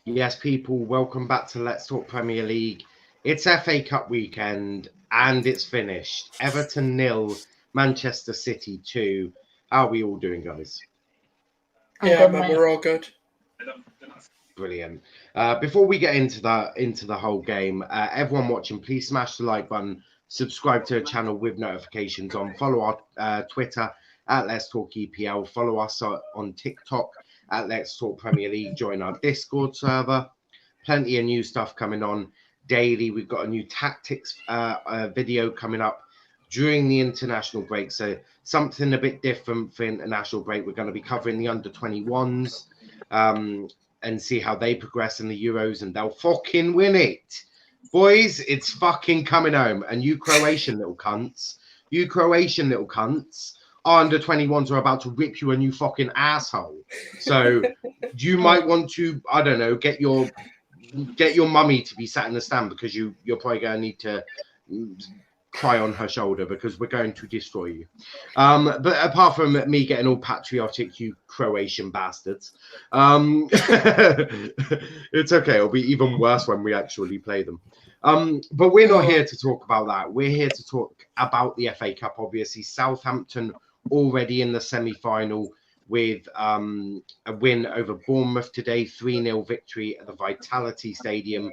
Yes, people, welcome back to Let's Talk Premier League. It's FA Cup weekend and it's finished. Everton 0, Manchester City 2. How are we all doing, guys? Yeah, man, we're all good. Brilliant. Before we get into the whole game, everyone watching, please smash the like button, subscribe to the channel with notifications on, follow our Twitter at Let's Talk EPL, follow us on TikTok at Let's Talk Premier League, join our Discord server. Plenty of new stuff coming on daily. We've got a new tactics video coming up during the international break, so something a bit different for international break. We're going to be covering the under-21s and see how they progress in the Euros, and they'll fucking win it. Boys, it's fucking coming home. And you Croatian little cunts, our under-21s are about to rip you a new fucking asshole. So you might want to, I don't know, get your mummy to be sat in the stand, because you're probably going to need to cry on her shoulder, because we're going to destroy you. But apart from me getting all patriotic, you Croatian bastards, it's okay. It'll be even worse when we actually play them. But we're not here to talk about that. We're here to talk about the FA Cup. Obviously, Southampton already in the semi-final with a win over Bournemouth today, 3-0 victory at the Vitality Stadium.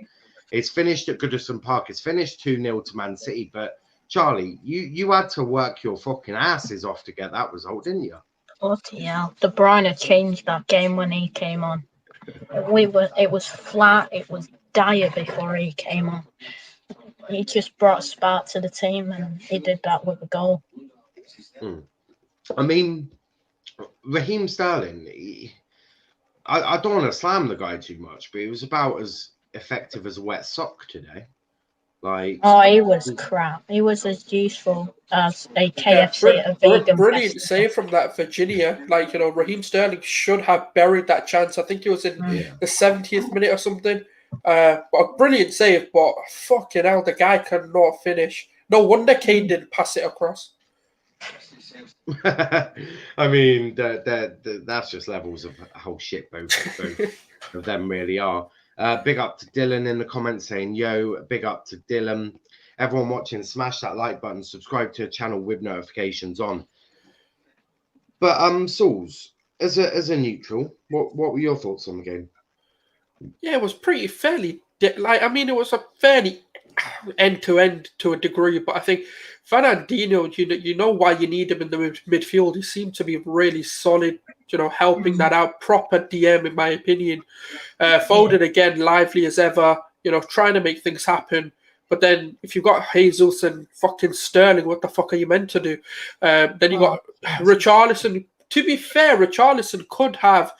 It's finished at Goodison Park. It's finished 2-0 to Man City. But Charlie, you had to work your fucking asses off to get that result, didn't you? Bloody hell. De Bruyne changed that game when he came on. It was flat. It was dire before he came on. He just brought a spark to the team, and he did that with a goal. I mean, Raheem Sterling, I don't want to slam the guy too much, but he was about as effective as a wet sock today. He was crap. He was as useful as a KFC at a vegan brilliant festival. save from that Virginia. Raheem Sterling should have buried that chance. I think it was in the 70th minute or something. But a brilliant save, but fucking hell, the guy cannot finish. No wonder Kane didn't pass it across. I mean, that's just levels of how shit both of them really are. Big up to Dylan in the comments saying, yo, big up to Dylan. Everyone watching, smash that like button, subscribe to the channel with notifications on. But Sauls, as a neutral, what were your thoughts on the game? Yeah, it was fairly it was a fairly end-to-end to a degree, but I think Fernandinho, you know why you need him in the midfield. He seemed to be really solid, helping that out. Proper DM, in my opinion. Foden again, lively as ever, trying to make things happen. But then if you've got Jesus and fucking Sterling, what the fuck are you meant to do? Then you got Richarlison. To be fair, Richarlison could have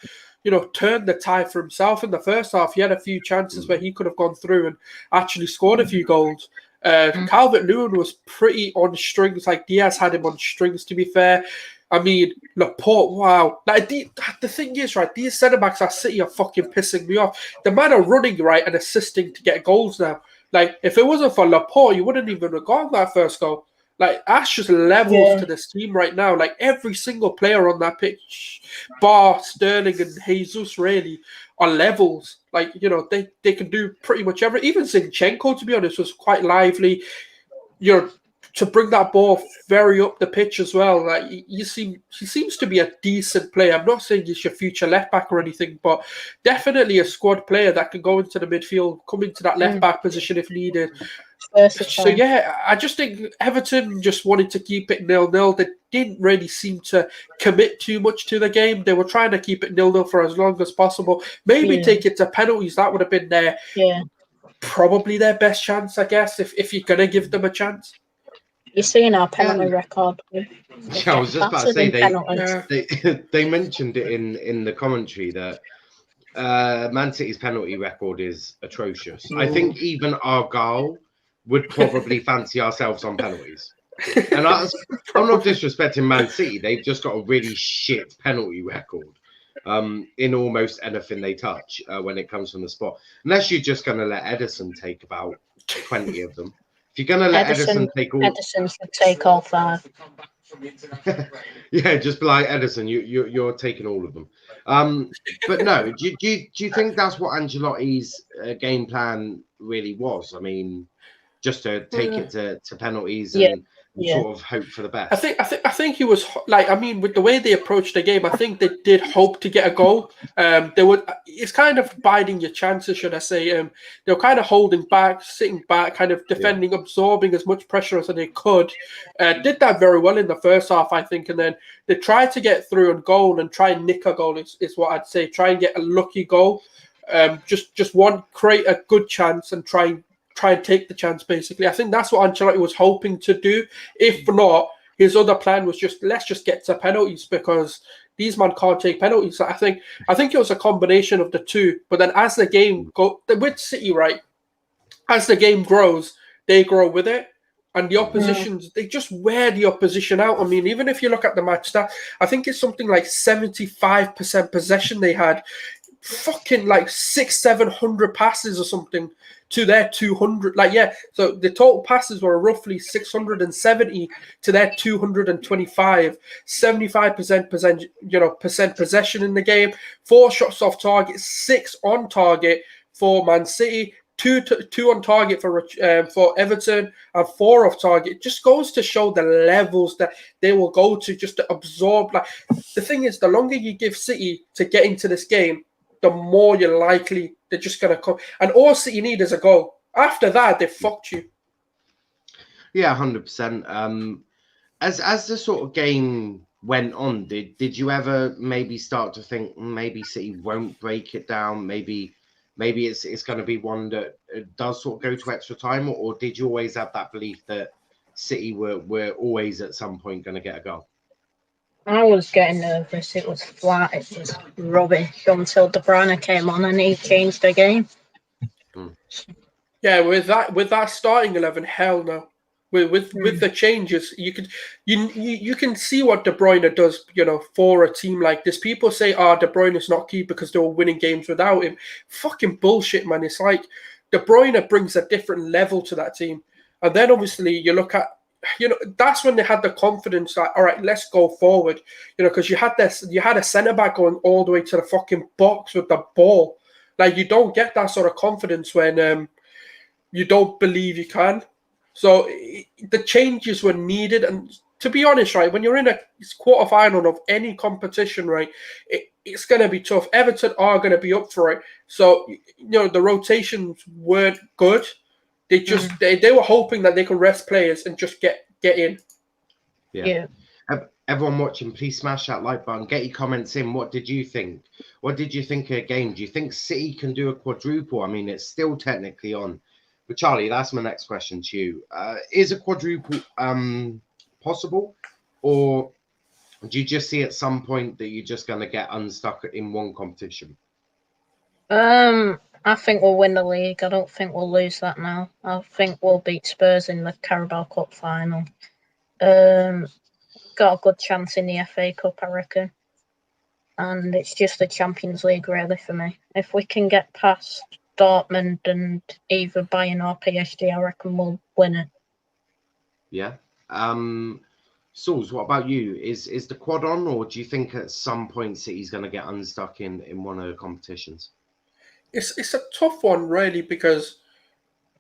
turned the tide for himself in the first half. He had a few chances where he could have gone through and actually scored a few goals. Calvert-Lewin was pretty on strings, like Diaz had him on strings, to be fair. I mean, Laporte, wow. The thing is, right, these centre-backs at City are fucking pissing me off. The man are running, right, and assisting to get goals now. Like, if it wasn't for Laporte, you wouldn't even have got that first goal. Like, that's just levels to this team right now. Like, every single player on that pitch, bar Sterling and Jesus, really, are levels. Like, they can do pretty much everything. Even Zinchenko, to be honest, was quite lively. To bring that ball very up the pitch as well. Like, he seems to be a decent player. I'm not saying he's your future left back or anything, but definitely a squad player that can go into the midfield, come into that left back position if needed. So yeah, I just think Everton just wanted to keep it 0-0. They didn't really seem to commit too much to the game. They were trying to keep it 0-0 for as long as possible. Maybe take it to penalties. That would have been probably their best chance, I guess, if you're gonna give them a chance. You're seeing our penalty record. I was just about to say they mentioned it in the commentary that Man City's penalty record is atrocious. I think even Argyle would probably fancy ourselves on penalties. And I'm not disrespecting Man City. They've just got a really shit penalty record in almost anything they touch when it comes from the spot. Unless you're just going to let Edison take about 20 of them. If you're going to let Edison take all... Edison should take all 5. Yeah, just be like Edison, you're taking all of them. But no, do you think that's what Ancelotti's game plan really was? I mean, just to take it to penalties Yeah, and yeah. sort of hope for the I best. think he was like, I mean, with the way they approached the game, I think they did hope to get a goal. They would. It's kind of biding your chances, should I say? They were kind of holding back, sitting back, kind of Yeah. defending, absorbing as much pressure as they could. Did that very well in the first half, I think, and then they tried to get through and goal and try and nick a goal. Is what I'd say. Try and get a lucky goal. Just one, create a good chance and try and take the chance. Basically, I think that's what Ancelotti was hoping to do. If not, his other plan was let's just get to penalties because these men can't take penalties. I think it was a combination of the two. But then as the game with City, right, as the game grows, they grow with it. And the oppositions, they just wear the opposition out. I mean, even if you look at the match stat, I think it's something like 75% possession they had. Fucking like 600-700 passes or something to their 200. Like, yeah, so the total passes were roughly 670 to their 225. 75% possession in the game. 4 shots off target, 6 on target for Man City. Two on target for Everton and 4 off target. Just goes to show the levels that they will go to just to absorb. Like, the thing is, the longer you give City to get into this game, the more you're likely they're just going to come. And all City need is a goal. After that, they fucked you. Yeah, 100%. As the sort of game went on, did you ever maybe start to think maybe City won't break it down? Maybe it's going to be one that does sort of go to extra time, or did you always have that belief that City were always at some point going to get a goal? I was getting nervous. It was flat. It was rubbish until De Bruyne came on and he changed the game. Yeah, with that starting 11, hell no. With the changes, you can see what De Bruyne does, for a team like this. People say, De Bruyne is not key because they were winning games without him. Fucking bullshit, man. It's like De Bruyne brings a different level to that team. And then obviously you look at, that's when they had the confidence that, all right, let's go forward. Because you had a centre back going all the way to the fucking box with the ball. Like, you don't get that sort of confidence when you don't believe you can. So the changes were needed. And to be honest, right, when you're in a quarterfinal of any competition, right, it's going to be tough. Everton are going to be up for it. So, the rotations weren't good. They just they were hoping that they could rest players and just get in. Yeah. Everyone watching, please smash that like button. Get your comments in. What did you think? What did you think of the game? Do you think City can do a quadruple? I mean, it's still technically on. But Charlie, that's my next question to you. Is a quadruple possible? Or do you just see at some point that you're just going to get unstuck in one competition? I think we'll win the league. I don't think we'll lose that now. I think we'll beat Spurs in the Carabao Cup final. Got a good chance in the FA Cup, I reckon. And it's just the Champions League, really, for me. If we can get past Dortmund and either Bayern or PSG, I reckon we'll win it. Yeah. Sauls, what about you? Is the quad on, or do you think at some point City's going to get unstuck in one of the competitions? It's a tough one, really, because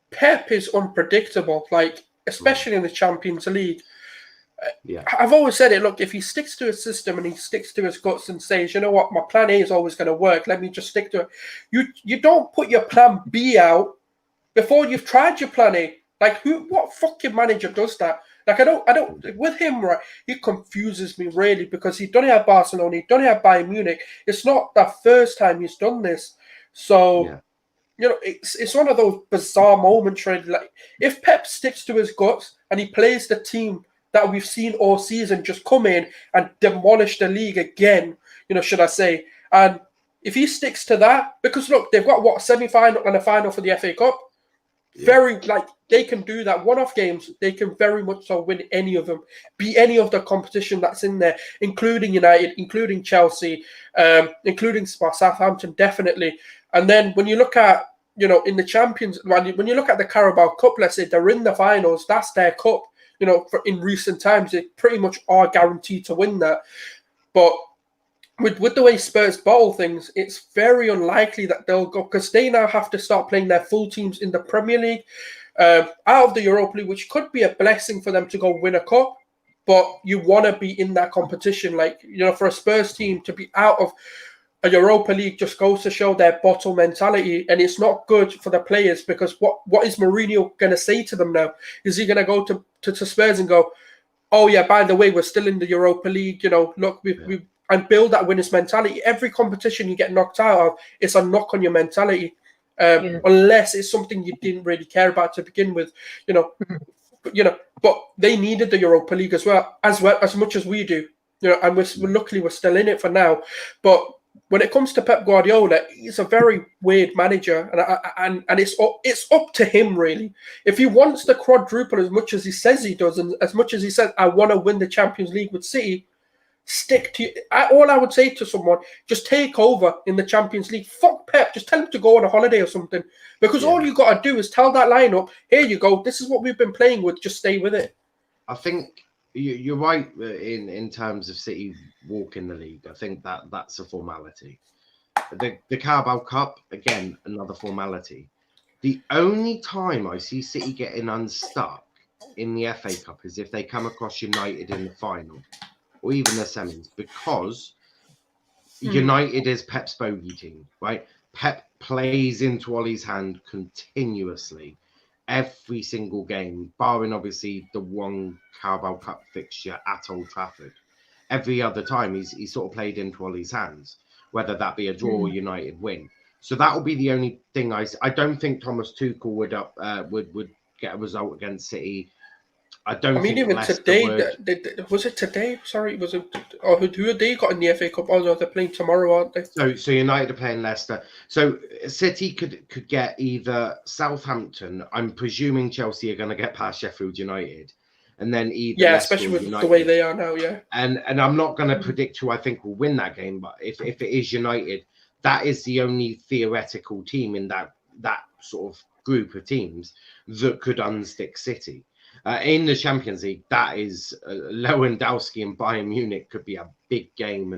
Pep is unpredictable, like, especially in the Champions League. Yeah. I've always said it, look, if he sticks to his system and he sticks to his guts and says, you know what, my plan A is always going to work, let me just stick to it. You don't put your plan B out before you've tried your plan A. Like, what fucking manager does that? Like, I don't, with him, right, he confuses me, really, because he's done it at Barcelona, he's done it at Bayern Munich. It's not the first time he's done this. So, it's one of those bizarre moments, really. Like, if Pep sticks to his guts and he plays the team that we've seen all season just come in and demolish the league again, should I say. And if he sticks to that, because look, they've got semi-final and a final for the FA Cup. Yeah. They can do that. One-off games, they can very much so win any of them, beat any of the competition that's in there, including United, including Chelsea, including Southampton, definitely. And then when you look at, in the Champions, when you look at the Carabao Cup, let's say they're in the finals, that's their cup. in recent times, they pretty much are guaranteed to win that. But with the way Spurs bottle things, it's very unlikely that they'll go, because they now have to start playing their full teams in the Premier League, out of the Europa League, which could be a blessing for them to go win a cup. But you want to be in that competition. Like, for a Spurs team to be out of a Europa League just goes to show their bottle mentality, and it's not good for the players, because what is Mourinho going to say to them now? Is he going to go to Spurs and go, oh yeah, by the way, we're still in the Europa League, look, we and build that winner's mentality. Every competition you get knocked out of, it's a knock on your mentality, unless it's something you didn't really care about to begin with, But they needed the Europa League as much as we do, and luckily we're still in it for now. But when it comes to Pep Guardiola, he's a very weird manager, and it's up to him really. If he wants the quadruple as much as he says he does, and as much as he says, I want to win the Champions League with City, stick to all I would say to someone, just take over in the Champions League. Fuck Pep, just tell him to go on a holiday or something, because all you got to do is tell that lineup, here you go, this is what we've been playing with, just stay with it. I think you're right in terms of City walking the league. I think that's a formality. The Carabao Cup, again, another formality. The only time I see City getting unstuck in the FA Cup is if they come across United in the final, or even the semis, because United is Pep's bogey team, right? Pep plays into Ollie's hand continuously, every single game, barring obviously the one Carabao Cup fixture at Old Trafford. Every other time he's sort of played into Ollie's hands, whether that be a draw or United win. So that will be the only thing I don't think Thomas Tuchel would get a result against City. I mean, even Leicester today, was it today? Sorry, was it? Or who have they got in the FA Cup? Oh no, they're playing tomorrow, aren't they? So United are playing Leicester. So City could get either Southampton. I'm presuming Chelsea are going to get past Sheffield United, and then either Leicester especially with United. The way they are now, And I'm not going to predict who I think will win that game, but if it is United, that is the only theoretical team in that sort of group of teams that could unstick City. In the Champions League, that is Lewandowski and Bayern Munich could be a big game,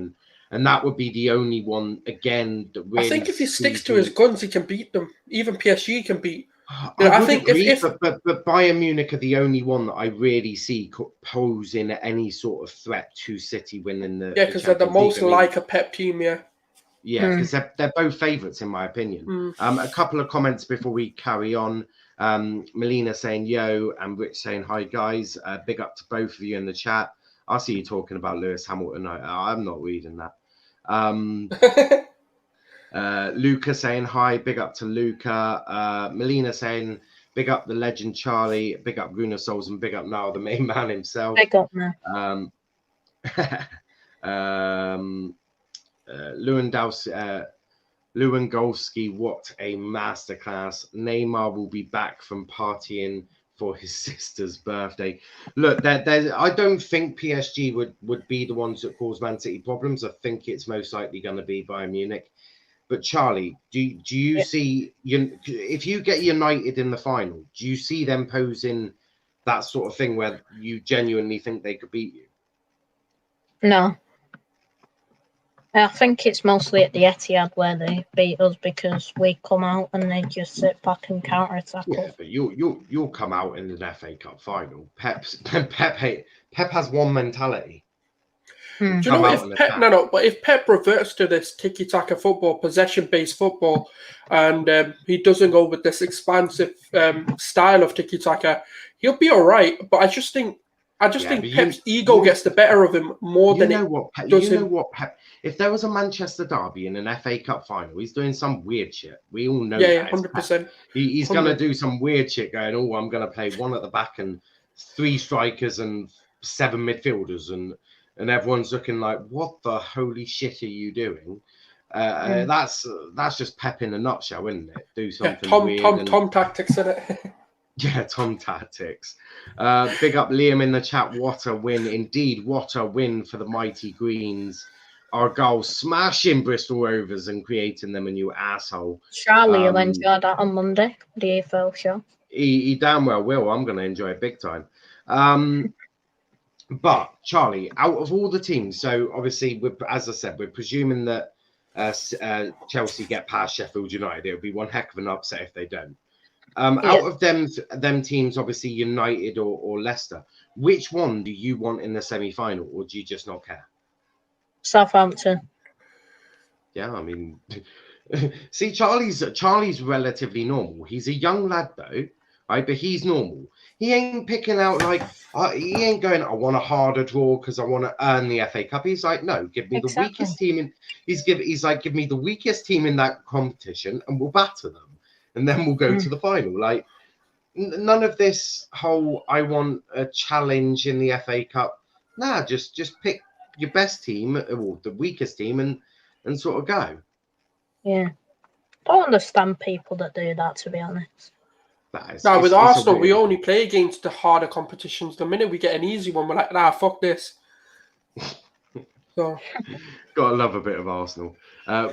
and that would be the only one again that really. I think if he sticks to his guns, he can beat them. Even PSG can beat. I think agree, but Bayern Munich are the only one that I really see posing any sort of threat to City winning the. Yeah, because they're the most like a Pep team, Yeah, because they're both favourites in my opinion. A couple of comments before we carry on. Melina saying yo, and Rich saying hi guys. Big up to both of you in the chat. I see you talking about Lewis Hamilton. I'm not reading that. Luca saying hi, big up to Luca. Melina saying big up the legend Charlie, big up Gruner Souls, and big up now the main man himself. Big up, man. Lewandowski, what a masterclass. Neymar will be back from partying for his sister's birthday. Look, I don't think PSG would be the ones that cause Man City problems. I think it's most likely going to be Bayern Munich. But Charlie, do you see, if you get United in the final, do you see them posing that sort of thing where you genuinely think they could beat you? No. I think it's mostly at the Etihad where they beat us, because we come out and they just sit back and counter-attack. Yeah, but you'll come out in an FA Cup final. Pep has one mentality. Do you know if Pep reverts to this tiki-taka football, possession-based football, and he doesn't go with this expansive style of tiki-taka, he'll be all right. But I just think Pep's ego gets the better of him more than it does him. Pep? If there was a Manchester derby in an FA Cup final, he's doing some weird shit. We all know. Yeah, 100%. He's going to do some weird shit. Going, oh, I'm going to play one at the back and 3 strikers and 7 midfielders, and everyone's looking like, what the holy shit are you doing? That's just Pep in a nutshell, isn't it? Do something weird. Tom tactics, isn't it? Yeah, Tom tactics. Big up Liam in the chat. What a win indeed. What a win for the mighty Greens. Our goal smashing Bristol Rovers and creating them a new asshole. Charlie will enjoy that on Monday, the EFL show. He damn well will. I'm going to enjoy it big time. But Charlie, out of all the teams, so obviously, as I said, we're presuming that Chelsea get past Sheffield United. It would be one heck of an upset if they don't. Out of them teams, obviously United or Leicester, which one do you want in the semi-final, or do you just not care? Southampton. Yeah, I mean, see, Charlie's relatively normal. He's a young lad though, right? But he's normal. He ain't picking out like he ain't going. I want a harder draw because I want to earn the FA Cup. He's like, no, give me the weakest team in. He's like, give me the weakest team in that competition, and we'll batter them, and then we'll go to the final. Like, none of this whole I want a challenge in the FA Cup. Nah, just pick your best team or the weakest team and sort of go. Yeah. I don't understand people that do that, to be honest. Now, with Arsenal, we only play against the harder competitions. The minute we get an easy one, we're like, nah, fuck this. So, gotta love a bit of Arsenal.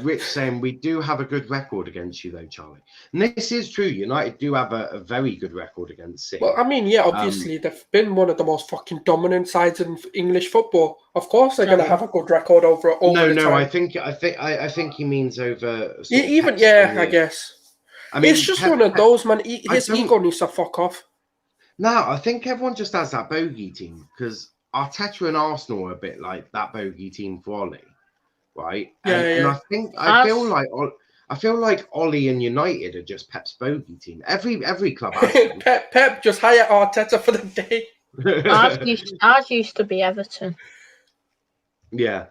Rich saying we do have a good record against you, though, Charlie. And this is true. United do have a very good record against City. Well, I mean, yeah, obviously they've been one of the most fucking dominant sides in English football. Of course, they're gonna have a good record over the time. I think he means over. Even I guess. I mean, it's just one of those, man. His ego needs to fuck off. No, I think everyone just has that bogey team because Arteta and Arsenal are a bit like that bogey team for Ollie, right? And I feel like Ollie and United are just Pep's bogey team. Every club. Pep just hire Arteta for the day. Ours used to be Everton. Yeah,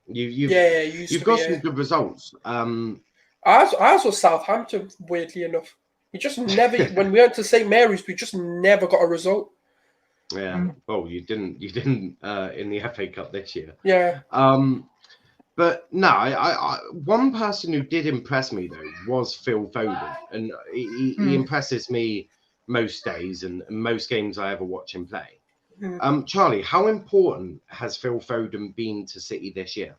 you've got some good results. Ours was Southampton, weirdly enough. We just never, when we went to St. Mary's, we just never got a result. Yeah. Oh, you didn't in the FA Cup this year. Yeah. But no, I one person who did impress me though was Phil Foden, and he impresses me most days and most games I ever watch him play. Charlie, how important has Phil Foden been to City this year?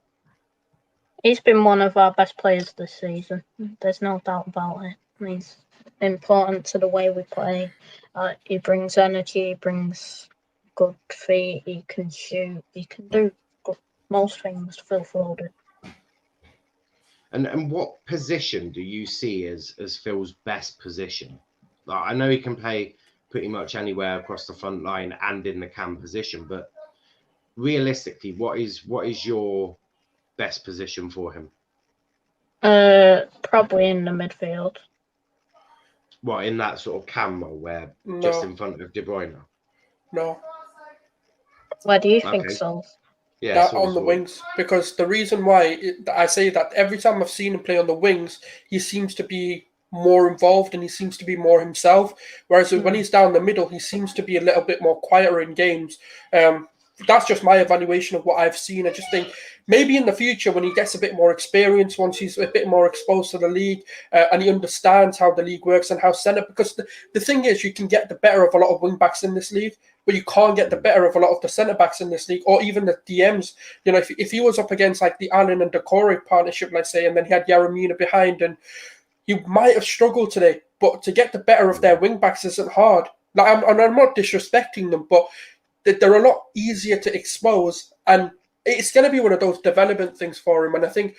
He's been one of our best players this season. There's no doubt about it. He's important to the way we play. He brings energy, he brings good feet, he can shoot, he can do most things, Phil Foden. And what position do you see as Phil's best position? Like, I know he can play pretty much anywhere across the front line and in the cam position, but realistically, what is your best position for him? Probably in the midfield. What, in that sort of cam role where just in front of De Bruyne? No. Where do you think so? Yeah, on the wings, because the reason why I say that every time I've seen him play on the wings, he seems to be more involved and he seems to be more himself. Whereas when he's down the middle, he seems to be a little bit more quieter in games. That's just my evaluation of what I've seen. I just think maybe in the future, when he gets a bit more experience, once he's a bit more exposed to the league and he understands how the league works and how centre, because the thing is, you can get the better of a lot of wing backs in this league, but you can't get the better of a lot of the centre backs in this league, or even the DMs. You know, if he was up against like the Allen and Decore partnership, let's say, and then he had Yaramina behind, and he might have struggled today. But to get the better of their wing backs isn't hard. Like, I'm not disrespecting them, but they're a lot easier to expose, and it's going to be one of those development things for him. And I think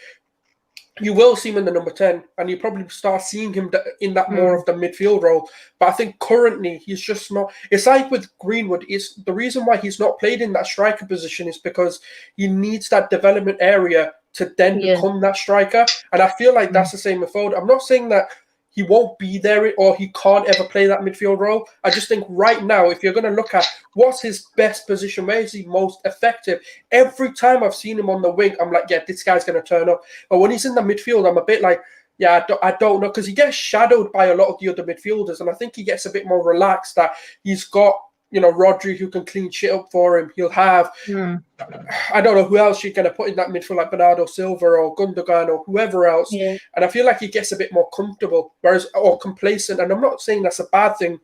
you will see him in the number 10, and you probably start seeing him in that more of the midfield role. But I think currently he's just not. It's like with Greenwood. It's the reason why he's not played in that striker position is because he needs that development area to then become that striker. And I feel like that's the same with Foden. I'm not saying that he won't be there or he can't ever play that midfield role. I just think right now, if you're going to look at what's his best position, where is he most effective, every time I've seen him on the wing, I'm like, yeah, this guy's going to turn up. But when he's in the midfield, I'm a bit like, yeah, I don't know, because he gets shadowed by a lot of the other midfielders, and I think he gets a bit more relaxed that he's got, you know, Rodri who can clean shit up for him. He'll have, I don't know who else you're going to put in that midfield, like Bernardo Silva or Gundogan or whoever else. Yeah. And I feel like he gets a bit more comfortable, or complacent. And I'm not saying that's a bad thing,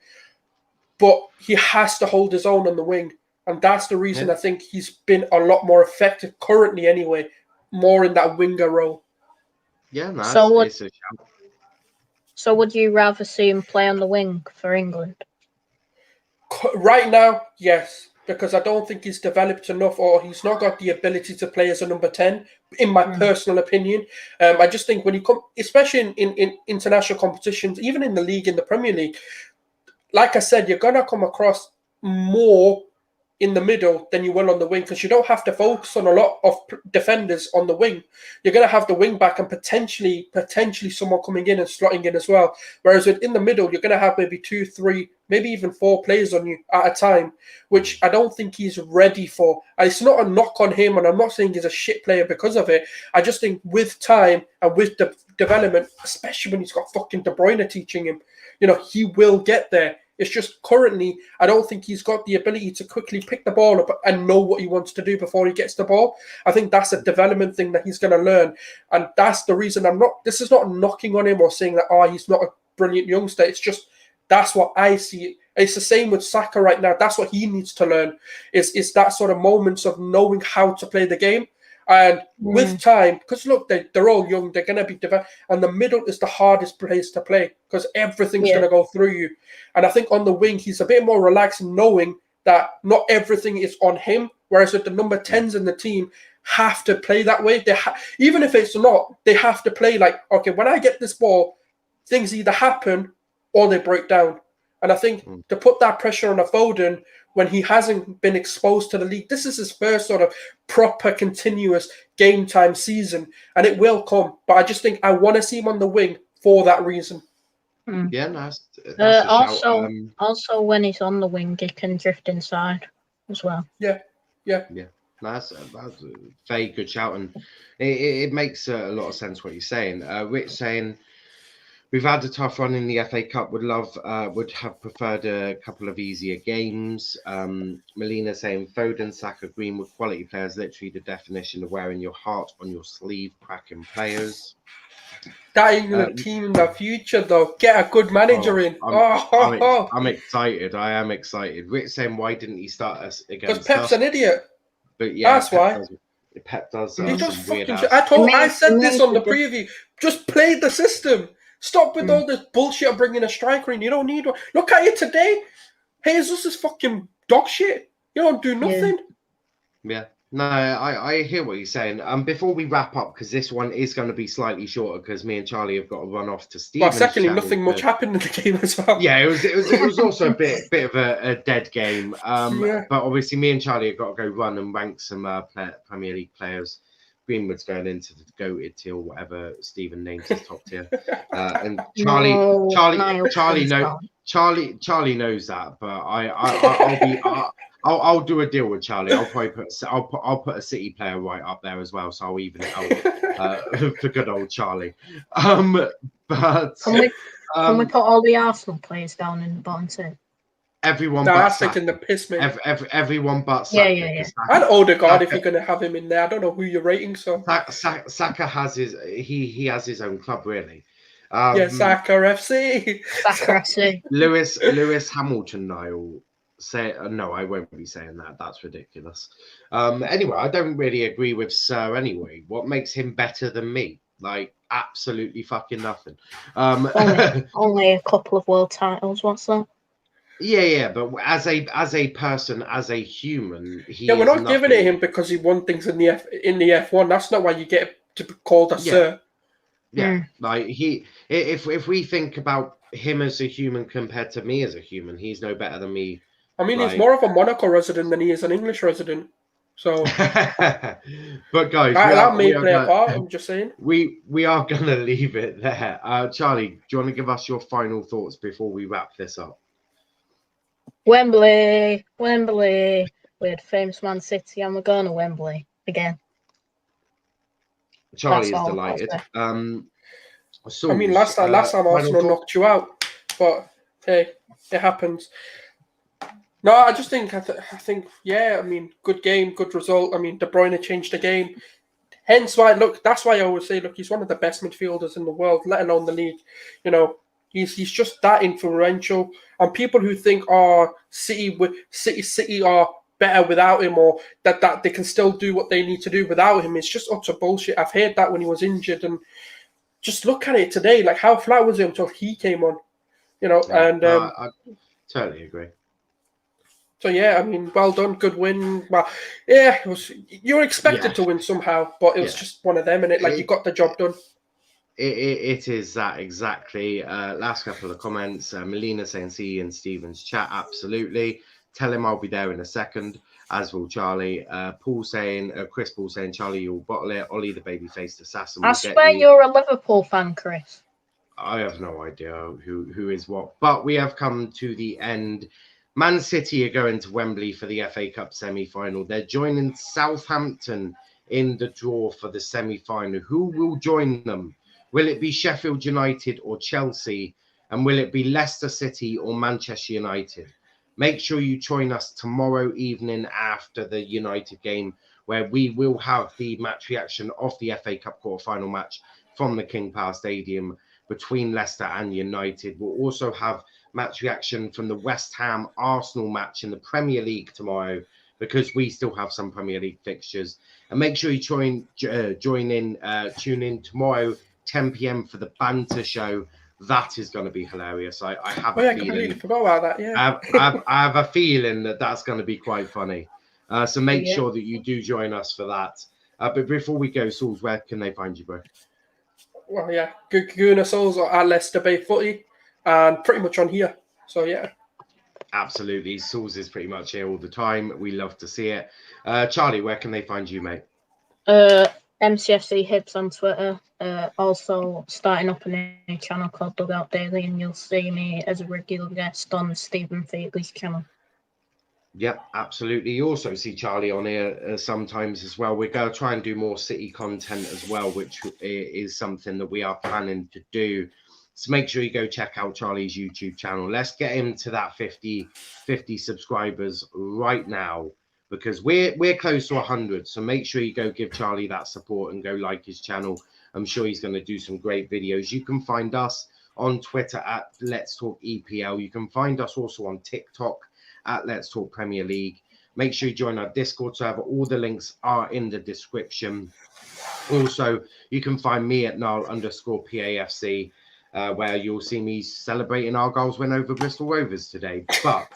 but he has to hold his own on the wing. And that's the reason I think he's been a lot more effective currently anyway, more in that winger role. Yeah, no, so would you rather see him play on the wing for England? Right now, yes, because I don't think he's developed enough, or he's not got the ability to play as a number 10, in my personal opinion. I just think when you come, especially in international competitions, even in the league, in the Premier League, like I said, you're going to come across more in the middle than you will on the wing, because you don't have to focus on a lot of defenders on the wing. You're going to have the wing back and potentially someone coming in and slotting in as well. Whereas in the middle, you're going to have maybe 2, 3, maybe even 4 players on you at a time, which I don't think he's ready for. And it's not a knock on him, and I'm not saying he's a shit player because of it. I just think with time and with the development, especially when he's got fucking De Bruyne teaching him, he will get there. It's just currently, I don't think he's got the ability to quickly pick the ball up and know what he wants to do before he gets the ball. I think that's a development thing that he's going to learn. And that's the reason this is not knocking on him or saying that, he's not a brilliant youngster. It's just, that's what I see. It's the same with Saka right now. That's what he needs to learn, is that sort of moments of knowing how to play the game. And with time, because look, they're all young, they're going to be developed. And the middle is the hardest place to play because everything's going to go through you. And I think on the wing, he's a bit more relaxed, knowing that not everything is on him. Whereas with the number 10s in the team have to play that way. Even if it's not, they have to play like, okay, when I get this ball, things either happen or they break down. And I think to put that pressure on a Foden when he hasn't been exposed to the league, this is his first sort of proper continuous game time season, and it will come. But I just think I want to see him on the wing for that reason. Yeah, that's also when he's on the wing, he can drift inside as well. Yeah. That's a very good shout, and it makes a lot of sense what you're saying. Rich saying, we've had a tough run in the FA Cup. Would have preferred a couple of easier games. Melina saying Foden, Saka, Greenwood, quality players, literally the definition of wearing your heart on your sleeve, cracking players. That ain't the team in the future, though. Get a good manager in. I'm excited. I am excited. Rich saying, why didn't he start us against us? Because Pep's an idiot. But yeah, that's why. Pep does. He does fucking shit. I said this on the preview. Just play the system. Stop with all this bullshit of bringing a striker in. You don't need one. Look at it today. Jesus is fucking dog shit. You don't do nothing. Yeah. No, I hear what you're saying. Before we wrap up, because this one is going to be slightly shorter, because me and Charlie have got to run off to Stephen's. Well, secondly, nothing much happened in the game as well. Yeah, it was also a bit of a dead game. But obviously, me and Charlie have got to go run and rank some Premier League players. Greenwood's going into the goated tier, whatever Stephen names his top tier, and Charlie knows that, but I'll do a deal with Charlie. I'll probably put a City player right up there as well, so I'll even it out for good old Charlie. But can we put all the Arsenal players down in the bottom two? Everyone, that's taking the piss, man. Everyone but Saka. Yeah. And Odegaard, if you're going to have him in there. I don't know who you're rating. So Saka has he has his own club, really. Saka FC. Saka FC. Lewis Hamilton, Niall. Say no, I won't be saying that. That's ridiculous. Anyway, I don't really agree with Sir. Anyway, what makes him better than me? Like absolutely fucking nothing. Only a couple of world titles. What's that? Yeah, but as a person, as a human, we're not giving it him because he won things in the F1. That's not why you get to be called a Sir. Yeah, like if we think about him as a human compared to me as a human, he's no better than me. I mean, he's more of a Monaco resident than he is an English resident. So, but guys, that may play a part. I'm just saying. We are gonna leave it there. Charlie, do you want to give us your final thoughts before we wrap this up? Wembley. We had famous Man City, and we're going to Wembley again. Charlie is delighted. I mean, last time Arsenal knocked you out, but hey, it happens. No, I just think, I think, I mean, good game, good result. I mean, De Bruyne changed the game. Hence why, that's why I always say, he's one of the best midfielders in the world, let alone the league. He's just that influential. And people who think, City are better without him, or that they can still do what they need to do without him, it's just utter bullshit. I've heard that when he was injured, and just look at it today. Like, how flat was it until he came on? I totally agree. So yeah, I mean, well done, good win. Well, yeah, it was. You were expected to win somehow, but it was just one of them, and you got the job done. It is that exactly. Last couple of comments. Melina saying, see you in Stephen's chat. Absolutely. Tell him I'll be there in a second, as will Charlie. Paul saying, Chris Paul saying, Charlie, you'll bottle it. Ollie, the baby-faced assassin, will I get swear you. you're a Liverpool fan, Chris. I have no idea who is what. But we have come to the end. Man City are going to Wembley for the FA Cup semi-final. They're joining Southampton in the draw for the semi-final. Who will join them? Will it be Sheffield United or Chelsea? And will it be Leicester City or Manchester United? Make sure you join us tomorrow evening after the United game, where we will have the match reaction of the FA Cup quarter-final match from the King Power Stadium between Leicester and United. We'll also have match reaction from the West Ham Arsenal match in the Premier League tomorrow, because we still have some Premier League fixtures. And make sure you tune in tomorrow, 10 p.m. for the banter show. That is going to be hilarious. I have a feeling. Completely forgot about that. Yeah, I have a feeling that that's going to be quite funny. So make sure that you do join us for that. But before we go, Sauls, where can they find you, bro? Well, yeah, Gooner Souls at Leicester Bay Footy, and pretty much on here. So yeah. Absolutely. Sauls is pretty much here all the time. We love to see it. Charlie, where can they find you, mate? MCFC Hibs on Twitter. Also starting up a new channel called Dugout Daily, and you'll see me as a regular guest on Stephen Featley's channel. Yep, absolutely. You also see Charlie on here sometimes as well. We're going to try and do more City content as well, which is something that we are planning to do. So make sure you go check out Charlie's YouTube channel. Let's get him to that 50 subscribers right now, because we're close to 100. So make sure you go give Charlie that support and go like his channel. I'm sure he's going to do some great videos. You can find us on Twitter at Let's Talk EPL. You can find us also on TikTok at Let's Talk Premier League. Make sure you join our Discord server. All the links are in the description. Also, you can find me at Niall_PAFC, where you'll see me celebrating Argyle's win over Bristol Rovers today. But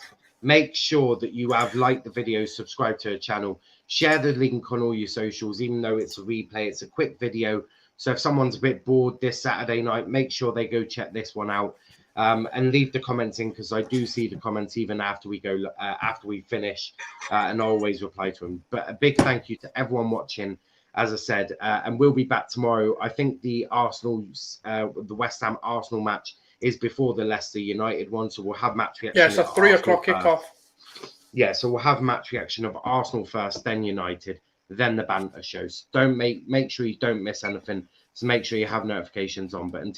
make sure that you have liked the video, subscribe to the channel, share the link on all your socials. Even though it's a replay, it's a quick video. So if someone's a bit bored this Saturday night, make sure they go check this one out. And leave the comments in, because I do see the comments even after we go after we finish, and I always reply to them. But a big thank you to everyone watching, as I said, and we'll be back tomorrow. I think the West Ham Arsenal match is before the Leicester United one, so we'll have match reaction. Yeah, it's a 3 o'clock kickoff. Yeah, so we'll have match reaction of Arsenal first, then United, then the banter shows. Make sure you don't miss anything. So make sure you have notifications on. But until